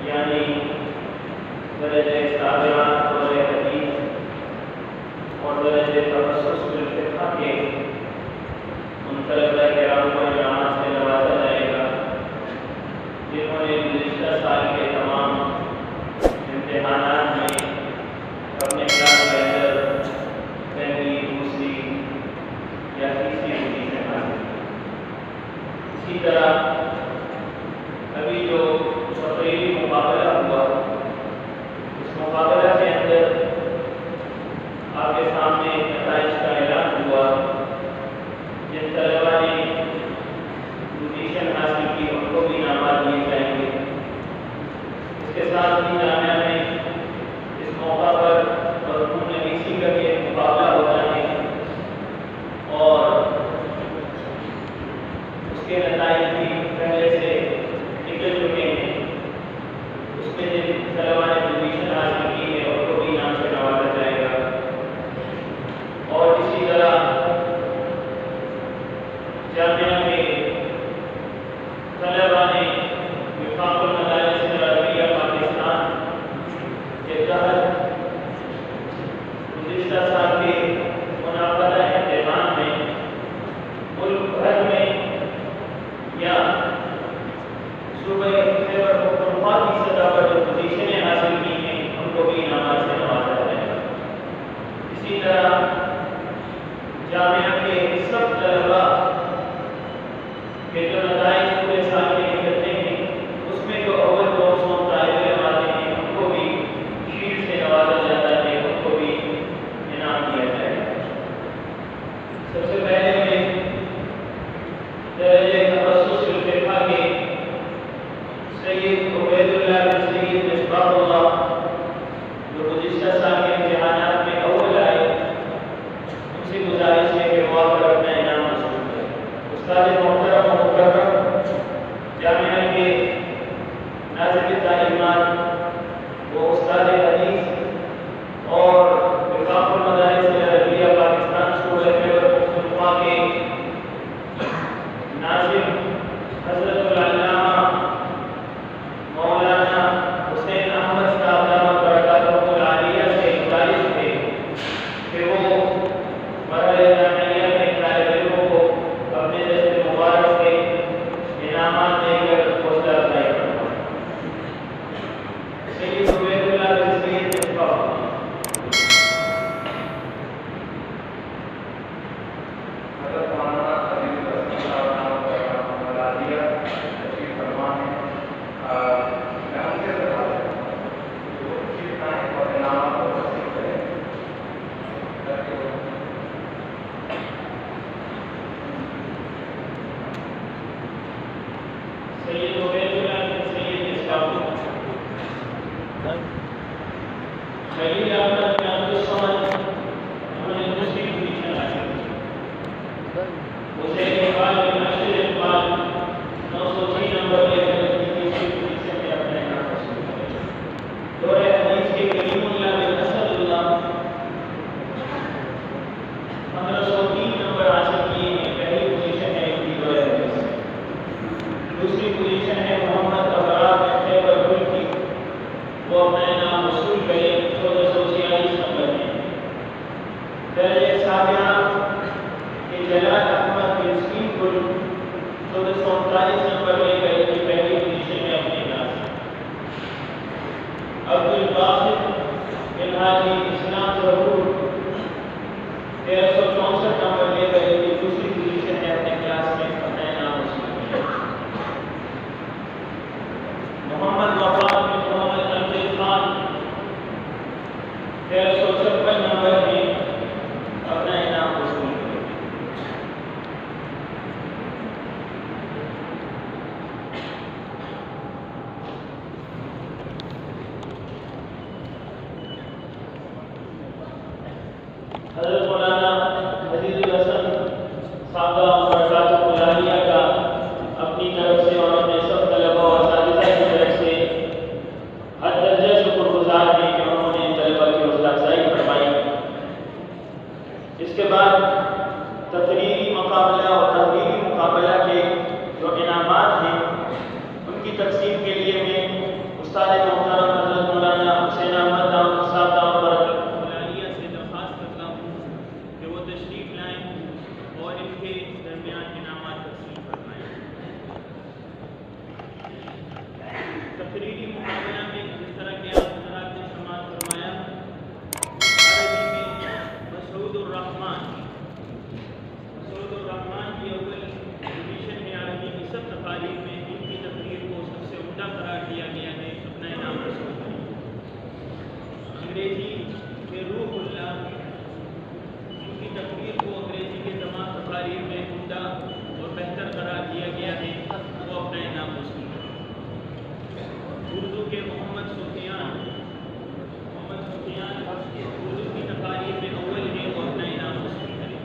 یعنی درجہ صادرات دور حدیث اور درجہ تخصص بالفقہ کے ان طلباء کرام کو انعامات سے نوازا جائے گا جنہوں نے گزشتہ سال کے تمام امتحانات میں اپنے کلاس بہتر پہلی دوسری یا تیسری پوزیشن حاصل کی۔ اسی طرح ابھی جو تقریری مقابلہ ہوا اس مقابلہ کے اندر آپ کے سامنے نتائج کا اعلان ہوا۔ جن طلباء نے پوزیشن حاصل کی ان کو بھی انعامات دیے جائیں گے۔ اس کے ساتھ ہی جامعہ میں اس موقع پر مضمون نویسی کا بھی ایک مقابلہ ہوتا ہے اور اس کے نتائج بھی پہلے سے نکل چکے ہیں۔ اس میں جن طلباء نے پوزیشن حاصل کی ہے ان کو بھی انعام سے نوازا جائے گا۔ اور اسی طرح جامعہ کے طلباء نے وفاق المدارس العربیہ پاکستان کے تحت گزشتہ سال کے منعقدہ امتحان میں ملک بھر میں یا صوبہ خیبر پختونخوا کی سطح پر جو پوزیشنیں حاصل کی ہیں ان کو بھی انعامات سے نوازا جائے گا۔ اسی طرح جامعہ کے سب طلباء کے جو نتائج پورے سال کے نکلتے ہیں اس میں جو اول دو سو طالب علم آتے ہیں ان کو بھی شیلڈ سے نوازا جاتا ہے، ان کو بھی انعام دیا جائے گا۔ سب سے پہلے میں درجہ تخصص بالفقہ کے سید عبید اللہ بن سید مصباح اللہ جو گزشتہ سال کے امتحانات میں اول آئے ان سے گزارش ہے کہ وہ آ کر اپنا انعام حاصل کریں۔ استاد محترم و مکرم جامعہ کے ناظم تعلیمات وہ استاد حدیث اور وفاق المدارس العربیہ پاکستان صوبہ خیبر پختونخوا کے ناظم حضرت العلامہ مولانا حسین احمد صاحب دامت برکاتہ العالیہ سے گزارش ہے کہ وہ مرحلہ ثانویہ میں طالب علموں کو اپنے دست مبارک سے انعامات دے کر حوصلہ افزائی کریں۔ سید عبید اللہ بن سید مصباح حضرت مولانا عزیز الرحمن صاحب دامت برکاتہ العالیہ تشریف فرما ہیں۔ میں ان سے درخواست کرتا ہوں کہ وہ تشریف لائیں اور انعامات کو تقسیم کریں۔ سید عبید اللہ بن سید مصباح خلیل احمد بن عبد الصمد انہوں نے دوسری پوزیشن حاصل کی۔ حسین اقبال بن اشرف اقبال 906 نمبر لے کر تیسری پوزیشن میں اپنا انعام حاصل کیا۔ دور حدیث کے کریم اللہ بن اسد اللہ 1503 نمبر حاصل کیے ہیں، پہلی پوزیشن ہے ان کی دور حدیث سے۔ دوسری پوزیشن ہے محمد ابرار بن خیبر ملکی، وہ اپنا انعام وصول کرے 1446 نمبر میں۔ درجہ سابعہ کے جلال احمد بن سکین گل 1439 نمبر لے کر ان کی پہلی پوزیشن میں اپنے انعام۔ عبد الباسط بن حاجی اسلام ظہور 1364 نمبر لے کر ان کی دوسری پوزیشن ہے اپنے کلاس میں اپنا انعام وصول کیا۔ محمد وفا بن محمد امجد خان 1356 نمبر میں اپنا انعام وصول کیا۔ حضرت مولانا عزیز الحسن صاحب دامت برکاتہ العالیہ کا اپنی طرف سے اور اپنے سب طلباء اور اساتذہ کی طرف سے ہر درجہ شکر گزار ہیں کہ انہوں نے طلباء کی حوصلہ افزائی فرمائی۔ اس کے بعد تقریری مقابلہ اور تحریری مقابلہ کے جو انعامات ہیں ان کی تقسیم کے لیے میں استاد محترم حضرت مولانا حسین احمد صاحب دامت برکاتہ العالیہ سے درخواست کرتا ہوں کہ وہ تشریف لائیں اور ان کے درمیان انعامات تقسیم فرمائیں۔ تقریری مقابلہ میں جس طرح کہ آپ حضرات نے سماعت فرمایا، عربی میں مسعود الرحمان کی اول پوزیشن ہے عربی کی سب تقاریر میں، ان کی تقریر کو سب سے عمدہ قرار دیا گیا ہے، اپنا انعام حاصل کریں۔ انگریزی میں روح اللہ، ان کی تقریر کو انگریزی کے تمام تقاریر میں عمدہ اور بہتر قرار دیا گیا ہے، وہ اپنا انعام حاصل کریں۔ اردو کے محمد سفیان اردو کی تقاریر میں اول ہے، وہ اپنا انعام حاصل کریں۔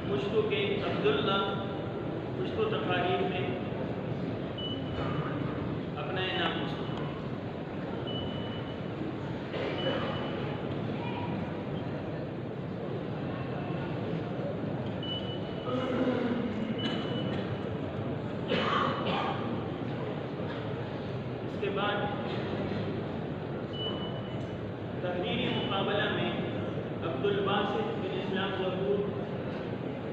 پشتو کے عبداللہ پشتو تقاریر میں اپنا انعام حاصل کریں۔ اس کے بعد تحریری مقابلہ میں عبدالباسط بن اسلام ظہور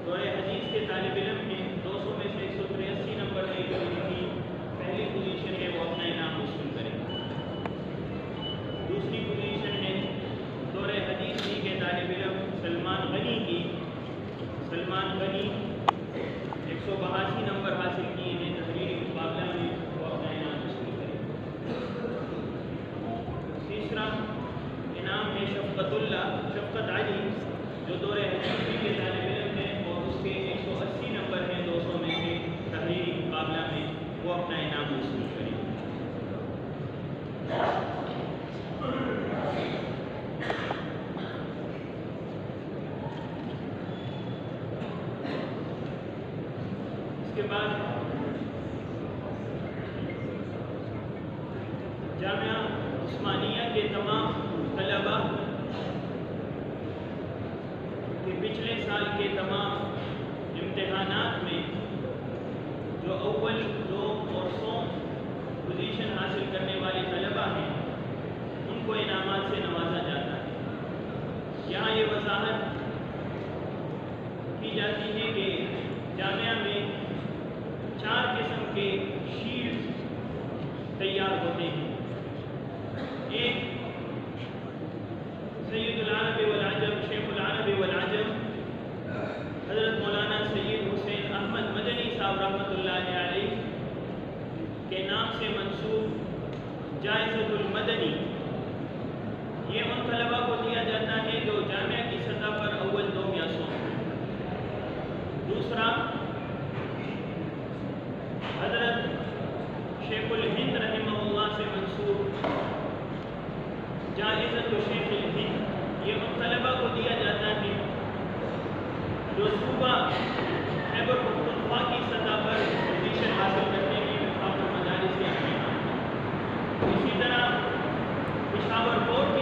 دور حدیث کے طالب علم ہیں، 200 میں سے 183 نمبر لے کر ان کی پہلی پوزیشن ہے، وہ اپنا انعام حاصل کریں۔ دوسری پوزیشن ہے دور حدیث ہی کے طالب علم سلمان غنی کی۔ سلمان غنی 182 نمبر حاصل کیے ہیں تحریری مقابلہ میں، وہ اپنا انعام حاصل کریں۔ تیسرا انعام ہے شفقت علی، جو دور حدیث کے طالب علم ہیں اور اس کے 180 نمبر ہیں 200 میں سے تحریری مقابلہ میں، وہ اپنا انعام حاصل کریں۔ اس کے بعد جامعہ عثمانیہ کے تمام طلباء کہ پچھلے سال کے تمام امتحانات میں جو اول، دوم اور سوم پوزیشن حاصل کرنے والے طلباء ہیں، ان کو انعامات سے نوازا جاتا ہے۔ یہاں یہ وضاحت کی جاتی ہے کہ جامعہ میں 4 قسم کے شیلڈز تیار ہوتے ہیں۔ ایک سید العرب والعجم، شیخ العرب والعجم حضرت مولانا سید حسین احمد مدنی صاحب رحمۃ اللہ علیہ کے نام سے منسوب جائزۃ المدنی، یہ ان طلباء کو دیا جاتا ہے جو جامعہ کی سطح پر اول، دوم یا سوم۔ دوسرا حضرت شیخ الہند رحمہ اللہ سے منسوب جائزۃ شیخ الہند، یہ ان طلباء کو دیا جاتا ہے جو صوبہ خیبر پختونخوا کی سطح پر پوزیشن حاصل کرنے میں وفاق المدارس کے اہم ہیں۔ اسی طرح پشاور بورڈ